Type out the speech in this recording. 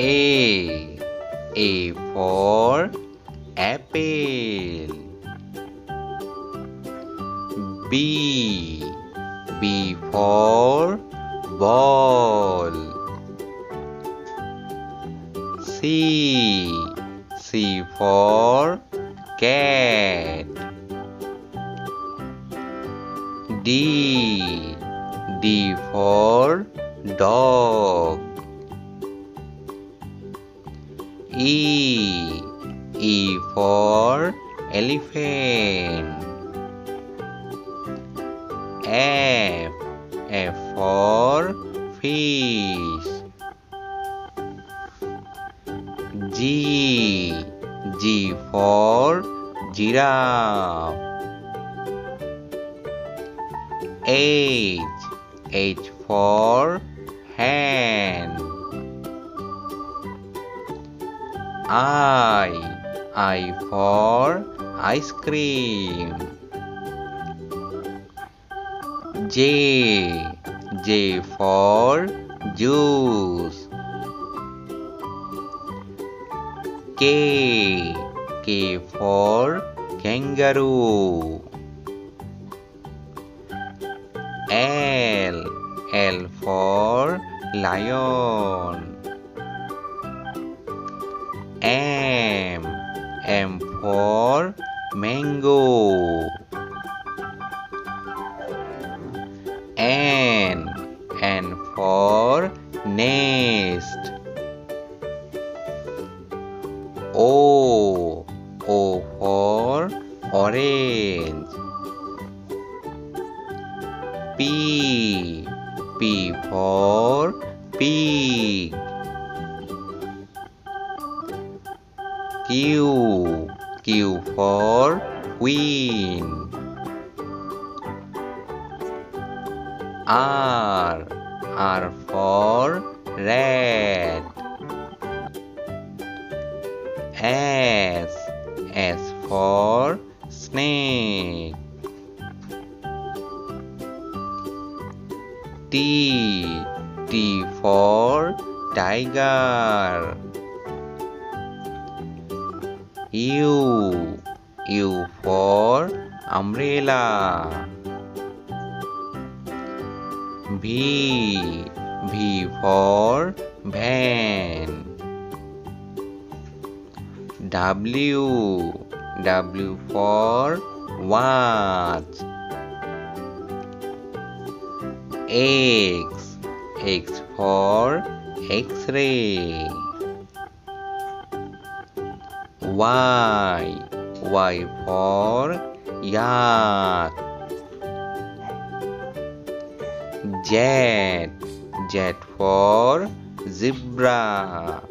A for apple. B for ball. C for cat. D for dog. E for elephant. F for fish. G for giraffe. H for hand. I for ice cream. J for juice. K for kangaroo. L for lion. M for mango. N for nest. O for orange. P for pig. Q for queen. R for rat. S for snake. T for tiger. U for umbrella. V for van. W for watch. X for X-ray. Y for yak. Z for zebra.